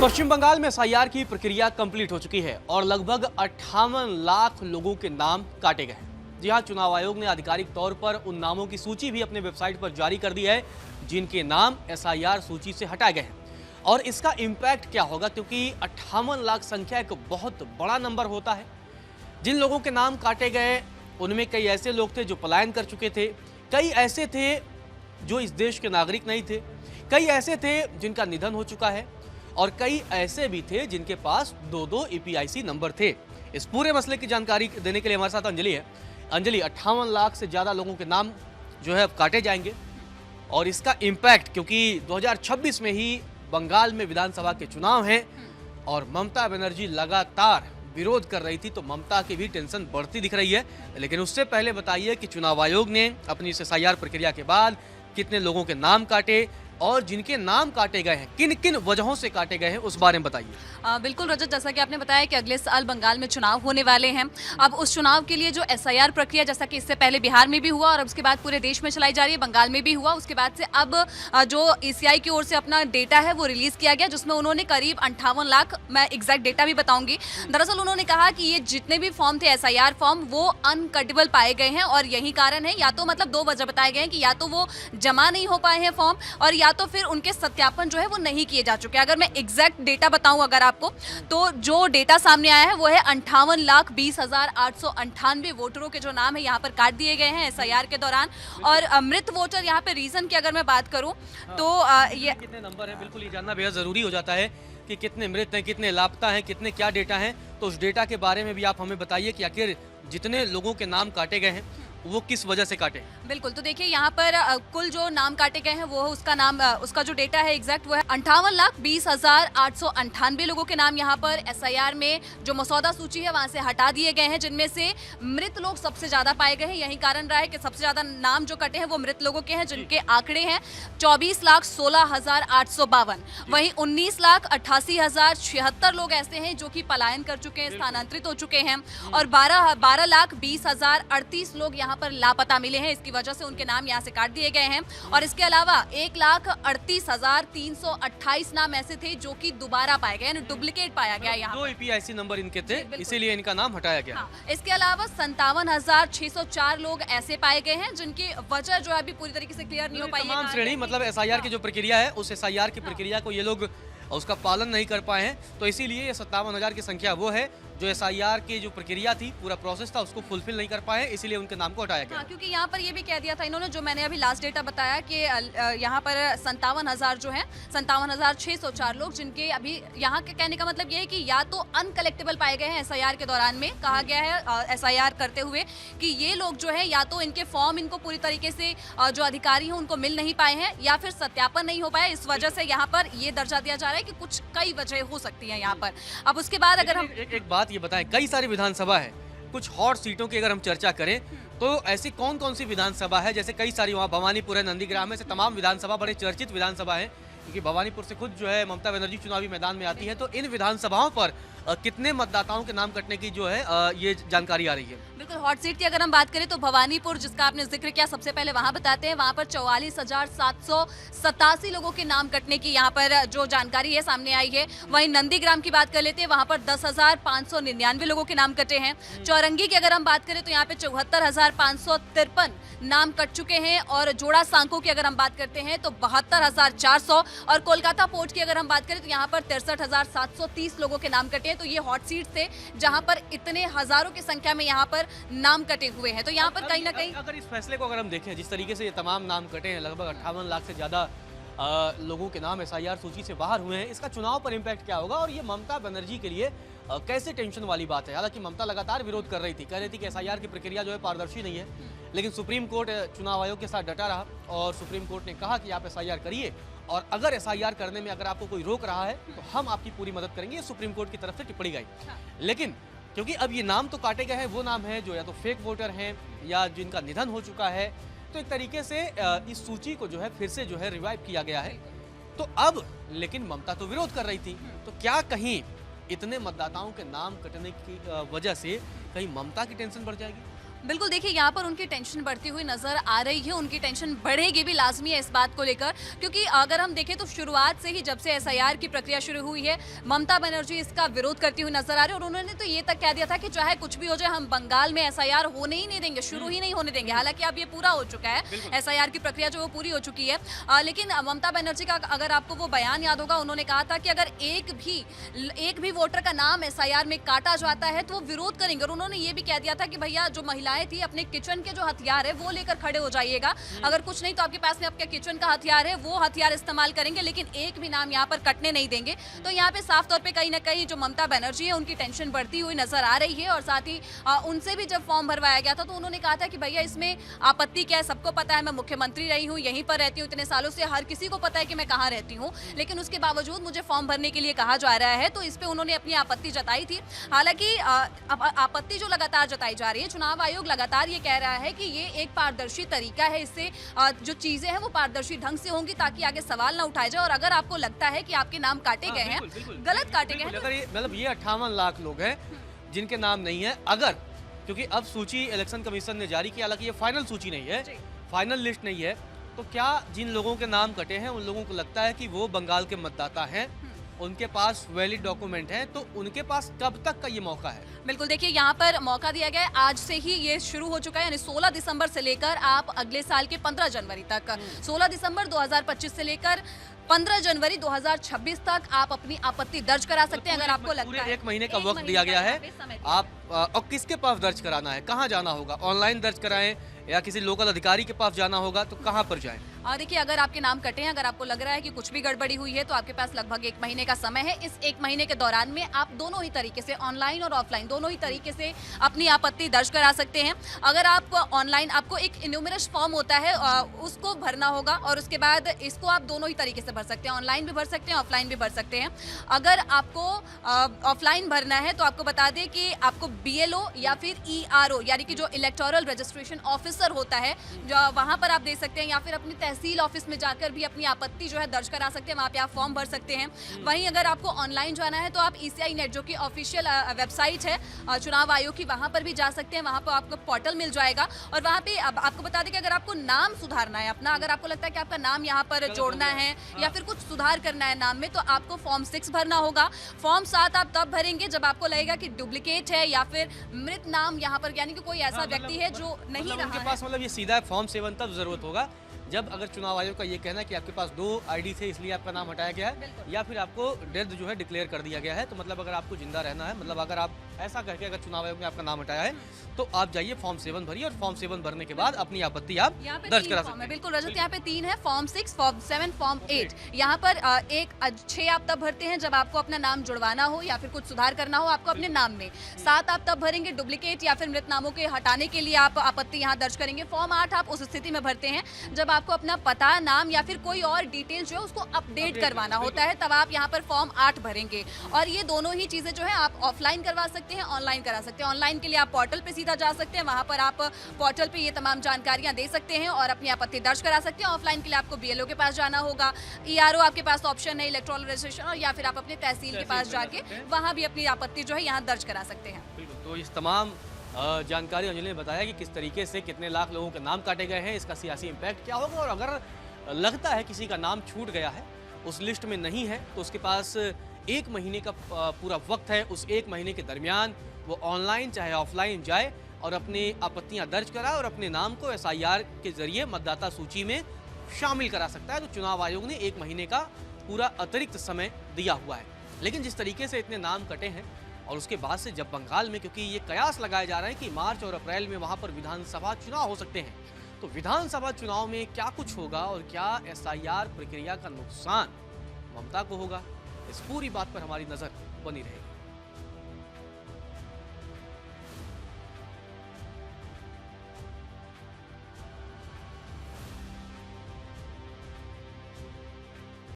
पश्चिम बंगाल में एसआईआर की प्रक्रिया कंप्लीट हो चुकी है और लगभग 58 लाख लोगों के नाम काटे गए हैं। जी हां, चुनाव आयोग ने आधिकारिक तौर पर उन नामों की सूची भी अपने वेबसाइट पर जारी कर दी है जिनके नाम एसआईआर सूची से हटाए गए हैं। और इसका इम्पैक्ट क्या होगा, क्योंकि 58 लाख संख्या एक बहुत बड़ा नंबर होता है। जिन लोगों के नाम काटे गए उनमें कई ऐसे लोग थे जो पलायन कर चुके थे, कई ऐसे थे जो इस देश के नागरिक नहीं थे, कई ऐसे थे जिनका निधन हो चुका है और कई ऐसे भी थे जिनके पास 2-2 ईपीआईसी नंबर थे। इस पूरे मसले की जानकारी देने के लिए हमारे साथ अंजलि है। अंजलि, 58 लाख से ज़्यादा लोगों के नाम जो है अब काटे जाएंगे और इसका इम्पैक्ट, क्योंकि 2026 में ही बंगाल में विधानसभा के चुनाव हैं और ममता बनर्जी लगातार विरोध कर रही थी, तो ममता की भी टेंशन बढ़ती दिख रही है। लेकिन उससे पहले बताइए कि चुनाव आयोग ने अपनी इस एसआईआर प्रक्रिया के बाद कितने लोगों के नाम काटे और जिनके नाम काटे गए हैं किन किन वजहों से काटे गए हैं, उस बारे में बताइए। बिल्कुल रजत, जैसा कि आपने बताया कि अगले साल बंगाल में चुनाव होने वाले हैं। अब उस चुनाव के लिए जो एसआईआर प्रक्रिया, जैसा कि इससे पहले बिहार में भी हुआ और उसके बाद पूरे देश में चलाई जा रही है, बंगाल में भी हुआ, उसके बाद से अब जो ईसीआई की ओर से अपना डेटा है वो रिलीज किया गया, जिसमें उन्होंने करीब 58 लाख, मैं एग्जैक्ट डेटा भी बताऊंगी। दरअसल उन्होंने कहा कि ये जितने भी फॉर्म थे एसआईआर फॉर्म वो अनकटेबल पाए गए हैं और यही कारण है, या तो मतलब 2 वजह बताए गए हैं कि या तो वो जमा नहीं हो पाए हैं फॉर्म और या तो फिर उनके सत्यापन जो है वो नहीं किए जा चुके। अगर मैं एग्जैक्ट डेटा बताऊं अगर आपको, तो जो डेटा सामने आया है वो है 58,20,898 वोटरों के जो नाम है यहाँ पर काट दिए गए हैं एसआईआर के दौरान। और मृत वोटर यहाँ पे रीजन की अगर मैं बात करूं तो ये कितने नंबर है, बिल्कुल ये जानना बेहद जरूरी हो जाता है कि कितने मृत हैं, कितने लापता हैं, कितने क्या डेटा हैं। तो उस डेटा के बारे में भी आप हमें बताइए कि आखिर जितने लोगों के नाम काटे गए हैं वो किस वजह से काटे। बिल्कुल, तो देखिए यहाँ पर कुल जो नाम काटे गए हैं वो उसका नाम उसका जो डेटा है एग्जैक्ट वो है 58,20,898 लोगों के नाम यहाँ पर एसआईआर में जो मसौदा सूची है वहां से हटा दिए गए हैं, जिनमें से मृत लोग सबसे ज्यादा पाए गए हैं। यही कारण रहा है कि सबसे ज्यादा नाम जो कटे हैं वो मृत लोगों के हैं, जिनके आंकड़े हैं 24,16,852। वहीं 19,88,076 लोग ऐसे हैं जो कि पलायन कर चुके हैं, स्थानांतरित हो चुके हैं और 12,20,038 लोग यहाँ पर लापता मिले हैं। इसकी वजह से उनके नाम यहाँ से काट दिए गए हैं। और इसके अलावा 1,38,328 नाम ऐसे थे जो कि दोबारा पाए गए, डुप्लीकेट पाया गया यहाँ। 2 ईपीआईसी नंबर इनके थे, इसीलिए इनका नाम हटाया गया। हाँ, इसके अलावा 57,604 लोग ऐसे पाए गए हैं जिनकी वजह जो अभी पूरी तरीके से क्लियर नहीं हो पाई है। तमाम श्रेणी, मतलब एसआईआर की जो प्रक्रिया है उस एसआईआर की प्रक्रिया को ये लोग उसका पालन नहीं कर पाए हैं, तो इसीलिए ये 57,000 की संख्या वो है जो एसआईआर की जो प्रक्रिया थी, पूरा प्रोसेस था, उसको फुलफिल नहीं कर पाए, इसीलिए उनके नाम को हटाया गया। हाँ, क्योंकि यहाँ पर ये भी कह दिया था इन्होंने, जो मैंने अभी लास्ट डेटा बताया कि यहाँ पर 57,000 जो है 57,604 लोग, जिनके अभी यहाँ के कहने का मतलब ये है कि या तो अनकलेक्टेबल पाए गए हैं एसआईआर के दौरान में, कहा गया है एसआईआर करते हुए कि ये लोग जो है या तो इनके फॉर्म इनको पूरी तरीके से जो अधिकारी हैं उनको मिल नहीं पाए हैं या फिर सत्यापन नहीं हो पाया। इस वजह से यहाँ पर ये दर्जा दिया जा रहा है कि कुछ कई वजह हो सकती है यहाँ पर। अब उसके बाद अगर हम एक बात ये बताएं, कई सारी विधानसभा है, कुछ हॉट सीटों की अगर हम चर्चा करें तो ऐसी कौन कौन सी विधानसभा है, जैसे कई सारी वहाँ भवानीपुर है, नंदीग्राम है, से तमाम विधानसभा बड़े चर्चित विधानसभा है, क्योंकि भवानीपुर से खुद जो है ममता बनर्जी चुनावी मैदान में आती है। तो इन विधानसभाओं पर कितने मतदाताओं के नाम कटने की जो है ये जानकारी आ रही है। बिल्कुल, हॉट सीट की अगर हम बात करें तो भवानीपुर, जिसका आपने जिक्र किया, सबसे पहले वहां बताते हैं, वहां पर 44,787 लोगों के नाम कटने की यहाँ पर जो जानकारी है सामने आई है। वहीं नंदीग्राम की बात कर लेते हैं, वहां पर 10,599 लोगों के नाम कटे हैं। चौरंगी की अगर हम बात करें तो यहाँ पे 74,553 नाम कट चुके हैं और जोड़ा सांको की अगर हम बात करते हैं तो 72,400 और कोलकाता पोर्ट की अगर हम बात करें तो यहाँ पर 63,730 लोगों के नाम कटे। तो ये हॉट सीट थे जहां पर इतने हजारों की संख्या में यहाँ पर नाम कटे हुए हैं। तो यहाँ पर कहीं ना कहीं अगर इस फैसले को अगर हम देखें, जिस तरीके से ये तमाम नाम कटे हैं, लगभग 58 लाख से ज्यादा लोगों के नाम एसआईआर सूची से बाहर हुए हैं, इसका चुनाव पर इम्पैक्ट क्या होगा और ये ममता बनर्जी के लिए कैसे टेंशन वाली बात है। हालांकि ममता लगातार विरोध कर रही थी, कह रही थी कि एसआईआर की प्रक्रिया जो है पारदर्शी नहीं है, लेकिन सुप्रीम कोर्ट चुनाव आयोग के साथ डटा रहा और सुप्रीम कोर्ट ने कहा कि आप एसआईआर करिए और अगर एसआईआर करने में अगर आपको कोई रोक रहा है तो हम आपकी पूरी मदद करेंगे। ये सुप्रीम कोर्ट की तरफ से टिप्पणी गई। लेकिन क्योंकि अब ये नाम तो काटे गए हैं, वो नाम है जो या तो फेक वोटर हैं या जिनका निधन हो चुका है, तो एक तरीके से इस सूची को जो है फिर से जो है रिवाइव किया गया है। तो अब लेकिन ममता तो विरोध कर रही थी, तो क्या कहीं इतने मतदाताओं के नाम कटने की वजह से कहीं ममता की टेंशन बढ़ जाएगी? बिल्कुल, देखिए यहाँ पर उनकी टेंशन बढ़ती हुई नजर आ रही है, उनकी टेंशन बढ़ेगी भी लाजमी है इस बात को लेकर, क्योंकि अगर हम देखें तो शुरुआत से ही जब से एसआईआर की प्रक्रिया शुरू हुई है, ममता बनर्जी इसका विरोध करती हुई नजर आ रही है और उन्होंने तो ये तक कह दिया था कि चाहे कुछ भी हो जाए हम बंगाल में एसआईआर होने ही नहीं देंगे, शुरू ही नहीं होने देंगे। हालांकि अब ये पूरा हो चुका है, एसआईआर की प्रक्रिया जो वो पूरी हो चुकी है, लेकिन ममता बनर्जी का अगर आपको वो बयान याद होगा, उन्होंने कहा था कि अगर एक भी वोटर का नाम एसआईआर में काटा जाता है तो वो विरोध करेंगे। और उन्होंने ये भी कह दिया था कि भैया जो महिलाएं थी अपने किचन के जो हथियार है वो लेकर खड़े हो जाइएगा, अगर कुछ नहीं तो आपके पास में आपके किचन का हथियार है वो हथियार इस्तेमाल करेंगे, लेकिन एक भी नाम यहाँ पर कटने नहीं देंगे। तो यहाँ पे साफ तौर पे कहीं ना कहीं जो ममता बनर्जी है उनकी टेंशन बढ़ती हुई नजर आ रही है। और साथ ही उनसे भी जब फॉर्म भरवाया गया था तो उन्होंने कहा था कि भैया इसमें आपत्ति क्या है, सबको पता है मैं मुख्यमंत्री रही हूँ, यहीं पर रहती हूँ इतने सालों से, हर किसी को पता है कि मैं कहाँ रहती हूँ, लेकिन उसके बावजूद मुझे फॉर्म भरने के लिए कहा जा रहा है। तो इस पे उन्होंने अपनी आपत्ति जताई थी। हालांकि आपत्ति जो लगातार जताई जा रही है, चुनाव आयोग लगातार ये कह रहा है कि ये एक पारदर्शी तरीका है, इससे जो चीजें हैं वो पारदर्शी ढंग से होंगी ताकि आगे सवाल ना उठाए जाए। और अगर आपको लगता है कि आपके नाम काटे गए हैं, गलत काटे गए हैं, अगर ये मतलब ये 58 लाख लोग हैं जिनके नाम नहीं है, अगर क्योंकि अब सूची इलेक्शन कमीशन ने जारी की, हालांकि ये फाइनल सूची नहीं है, फाइनल लिस्ट नहीं है, तो क्या जिन लोगों के नाम कटे हैं उन लोगों को लगता है कि वो बंगाल के मतदाता हैं, उनके पास वैलिड डॉक्यूमेंट हैं, तो उनके पास कब तक का ये मौका है? बिल्कुल, देखिए यहाँ पर मौका दिया गया है, आज से ही ये शुरू हो चुका है, यानी 16 दिसंबर से लेकर आप अगले साल के 15 जनवरी तक, 16 दिसंबर 2025 से लेकर 15 जनवरी 2026 तक आप अपनी आपत्ति दर्ज करा सकते हैं। अगर आपको लगता है एक महीने का वक्त दिया गया है, आप और किसके पास दर्ज कराना है, कहाँ जाना होगा, ऑनलाइन दर्ज कराएं या किसी लोकल अधिकारी के पास जाना होगा, तो कहाँ पर जाएं? देखिए अगर आपके नाम कटे हैं, अगर आपको लग रहा है कि कुछ भी गड़बड़ी हुई है, तो आपके पास लगभग 1 महीने का समय है। इस 1 महीने के दौरान में आप दोनों ही तरीके से, ऑनलाइन और ऑफलाइन दोनों ही तरीके से अपनी आपत्ति दर्ज करा सकते हैं। अगर आप ऑनलाइन, आपको एक इन्यूमरस फॉर्म होता है उसको भरना होगा और उसके बाद इसको आप दोनों ही तरीके से भर सकते हैं, ऑनलाइन भी भर सकते हैं, ऑफलाइन भी भर सकते हैं। अगर आपको ऑफलाइन भरना है तो आपको बता दें कि आपको BLO या फिर ERO यानी कि जो इलेक्टोरल रजिस्ट्रेशन ऑफिसर होता है, जो वहाँ पर आप दे सकते हैं, या फिर अपनी तहसील ऑफिस में जाकर भी अपनी आपत्ति जो है दर्ज करा सकते हैं, वहाँ पे आप फॉर्म भर सकते हैं। वहीं अगर आपको ऑनलाइन जाना है तो आप ECI नेट जो कि ऑफिशियल वेबसाइट है चुनाव आयोग की, वहाँ पर भी जा सकते हैं। वहाँ पर आपको पोर्टल मिल जाएगा और वहाँ पे अब आपको बता दें कि अगर आपको नाम सुधारना है अपना, अगर आपको लगता है कि आपका नाम यहाँ पर जोड़ना है या फिर कुछ सुधार करना है नाम में, तो आपको फॉर्म 6 भरना होगा। फॉर्म 7 आप तब भरेंगे जब आपको लगेगा कि डुप्लीकेट है या फिर मृत नाम यहाँ पर, यानी कि कोई ऐसा व्यक्ति है जो नहीं रहा उनके पास, मतलब ये सीधा फॉर्म 7 तब जरूरत होगा जब अगर चुनाव आयोग का ये कहना है कि आपके पास 2 ID थे इसलिए आपका नाम हटाया गया है, या फिर आपको डेथ जो है डिक्लेयर कर दिया गया है। तो मतलब अगर आपको जिंदा रहना है, मतलब अगर आप ऐसा करके अगर चुनाव आयोग ने आपका नाम हटाया है तो आप जाइए फॉर्म 7 भरिए और फॉर्म 7 भरने के बाद अपनी आपत्ति आप दर्ज करा सकते हैं। बिल्कुल रजत, यहाँ पे 3 है, फॉर्म 6, फॉर्म 7, फॉर्म 8। यहाँ पर 6 आप तब भरते हैं जब आपको अपना नाम जुड़वाना हो या फिर कुछ सुधार करना हो आपको अपने नाम में। 7 आप तब भरेंगे डुप्लीकेट या फिर मृत नामों के हटाने के लिए आप आपत्ति यहाँ दर्ज करेंगे। फॉर्म 8 आप उस स्थिति में भरते हैं जब आपको अपना पता, नाम या फिर कोई और डिटेल जो है उसको अपडेट करवाना होता है, तब आप यहाँ पर फॉर्म 8 भरेंगे। और ये दोनों ही चीजें जो है आप ऑफलाइन करवा सकते हैं, ऑनलाइन करा सकते हैं। ऑनलाइन के लिए आप पोर्टल पे सीधा जा सकते हैं, वहां पर आप पोर्टल पे ये तमाम जानकारियां दे सकते हैं और अपनी आपत्ति दर्ज करा सकते हैं। ऑफलाइन के लिए आपको BLO के पास जाना होगा, ERO आपके पास ऑप्शन है, इलेक्टोरल रजिस्ट्रेशन, और या फिर आप अपने तहसील के पास जाके वहां भी अपनी आपत्ति जो है यहाँ दर्ज करा सकते हैं। तो इस तमाम जानकारी अंजलि ने बताया कि किस तरीके से कितने लाख लोगों के नाम काटे गए हैं, इसका सियासी इम्पैक्ट क्या होगा, और अगर लगता है किसी का नाम छूट गया है, उस लिस्ट में नहीं है, तो उसके पास 1 महीने का पूरा वक्त है। उस 1 महीने के दरमियान वो ऑनलाइन चाहे ऑफलाइन जाए और अपनी आपत्तियां दर्ज कराए और अपने नाम को SIR के जरिए मतदाता सूची में शामिल करा सकता है। तो चुनाव आयोग ने 1 महीने का पूरा अतिरिक्त समय दिया हुआ है। लेकिन जिस तरीके से इतने नाम कटे हैं और उसके बाद से जब बंगाल में, क्योंकि ये कयास लगाए जा रहे हैं कि मार्च और अप्रैल में वहाँ पर विधानसभा चुनाव हो सकते हैं, तो विधानसभा चुनाव में क्या कुछ होगा और क्या SIR प्रक्रिया का नुकसान ममता को होगा, इस पूरी बात पर हमारी नजर बनी रहेगी।